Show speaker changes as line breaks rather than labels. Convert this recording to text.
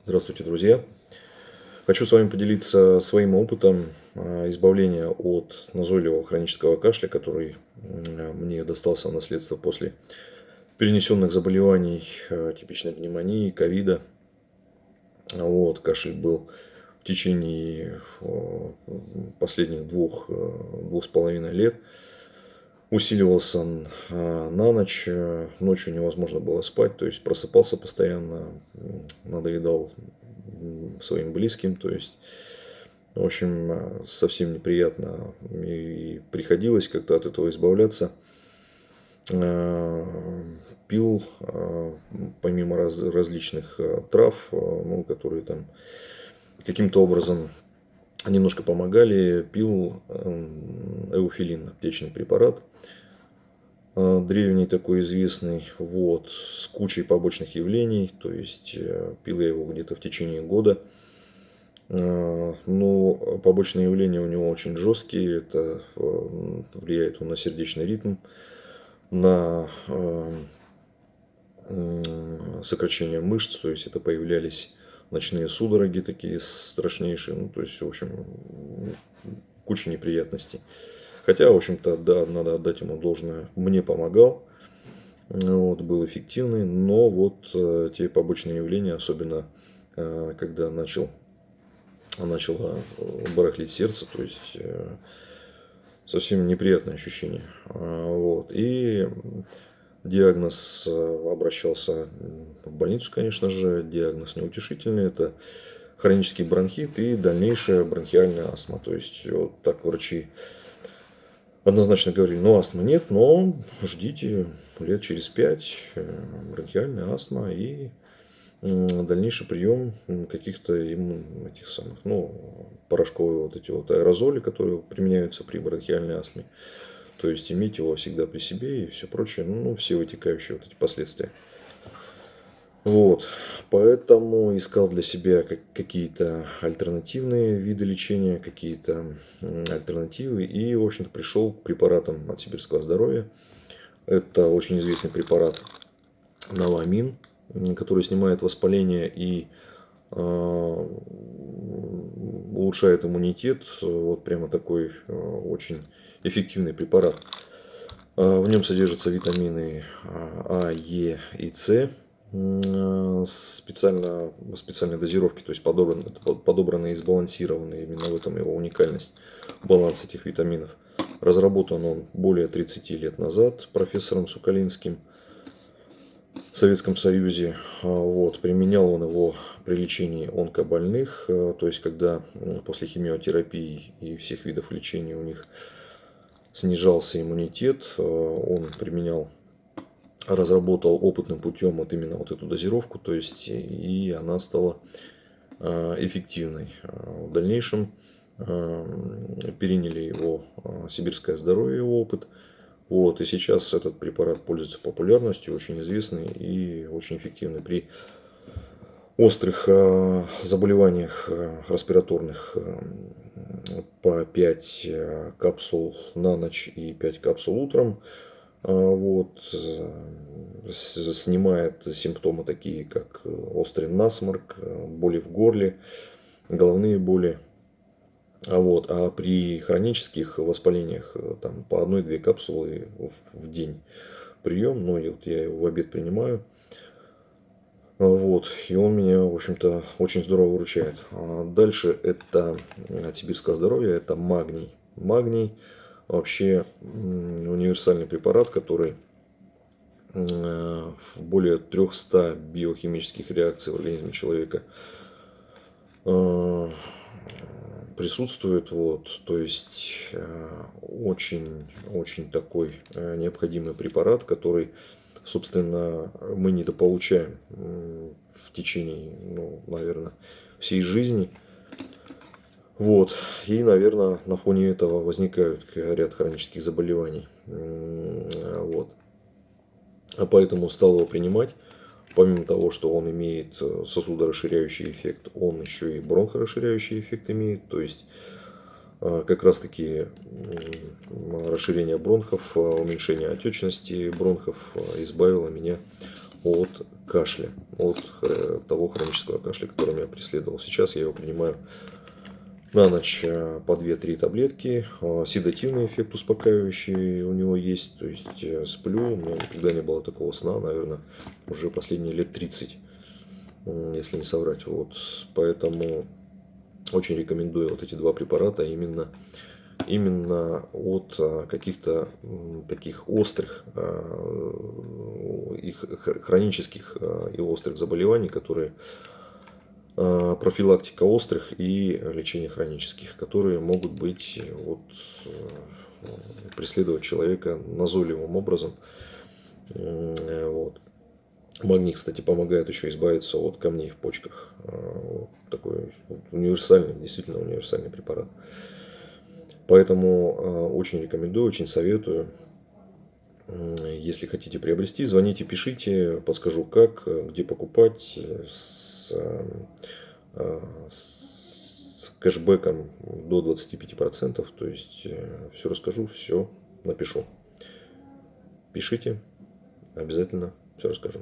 Здравствуйте, друзья! Хочу с вами поделиться своим опытом избавления от назойливого хронического кашля, который мне достался в наследство после перенесенных заболеваний, типичной пневмонии, ковида. Кашель был в течение последних двух с половиной лет. Усиливался он на ночь, ночью невозможно было спать, то есть просыпался постоянно, надоедал своим близким, то есть, в общем, совсем неприятно, и приходилось как-то от этого избавляться. Пил, помимо различных трав, ну, которые там каким-то образом немножко помогали, пил эуфилин, аптечный препарат, древний такой известный, с кучей побочных явлений, то есть пил я его где-то в течение года. Но побочные явления у него очень жесткие, это влияет он на сердечный ритм, на сокращение мышц, то есть это появлялись ночные судороги такие страшнейшие, ну, то есть, в общем, куча неприятностей. Хотя, в общем-то, да, надо отдать ему должное, мне помогал, был эффективный, но те побочные явления, особенно когда начало барахлить сердце, то есть совсем неприятное ощущение. И диагноз, обращался в больницу, конечно же, диагноз неутешительный, это хронический бронхит и дальнейшая бронхиальная астма. То есть вот так врачи однозначно говорили: ну, астмы нет, но ждите лет через 5, бронхиальная астма и дальнейший прием каких-то этих самых, ну, порошковые вот эти вот аэрозоли, которые применяются при бронхиальной астме. То есть иметь его всегда при себе и все прочее, ну, все вытекающие вот эти последствия. Поэтому искал для себя какие-то альтернативные виды лечения, какие-то альтернативы. И, в общем-то, пришел к препаратам от Сибирского здоровья. Это очень известный препарат Новоамин, который снимает воспаление и улучшает иммунитет. Вот прямо такой очень эффективный препарат. В нем содержатся витамины А, Е и С, специальной дозировки, то есть подобранные и сбалансированные, именно в этом его уникальность, баланс этих витаминов. Разработан он более 30 лет назад профессором Сукалинским в Советском Союзе. Применял он его при лечении онкобольных, то есть когда после химиотерапии и всех видов лечения у них снижался иммунитет, он разработал опытным путем именно эту дозировку, то есть и она стала эффективной. В дальнейшем переняли его Сибирское здоровье, его опыт. И сейчас этот препарат пользуется популярностью, очень известный и очень эффективный при острых заболеваниях респираторных. По 5 капсул на ночь и 5 капсул утром. Снимает симптомы такие, как острый насморк, боли в горле, головные боли. А при хронических воспалениях там по 1-2 капсулы в день прием. Ну, я его в обед принимаю. И он меня, в общем-то, очень здорово выручает. Дальше это от Сибирского здоровья, это магний. Магний вообще универсальный препарат, который в более 300 биохимических реакций в организме человека присутствует. То есть очень такой необходимый препарат, который, собственно, мы недополучаем в течение, наверное, всей жизни. И, наверное, на фоне этого возникают ряд хронических заболеваний. Поэтому стал его принимать. Помимо того, что он имеет сосудорасширяющий эффект, он еще и бронхорасширяющий эффект имеет. То есть как раз таки расширение бронхов, уменьшение отечности бронхов избавило меня от кашля, от того хронического кашля, который меня преследовал. Сейчас я его принимаю на ночь по 2-3 таблетки. Седативный эффект успокаивающий у него есть. То есть сплю. У меня никогда не было такого сна, наверное, уже последние лет 30, если не соврать. Вот. Поэтому очень рекомендую вот эти два препарата именно от каких-то таких острых, хронических и острых заболеваний, которые профилактика острых и лечение хронических, которые могут быть преследовать человека назойливым образом. Вот. Магний, кстати, помогает еще избавиться от камней в почках. Вот такой универсальный, действительно универсальный препарат. Поэтому очень рекомендую, очень советую. Если хотите приобрести, звоните, пишите, подскажу как, где покупать, с кэшбэком до 25%. То есть все расскажу, все напишу. Пишите, обязательно все расскажу.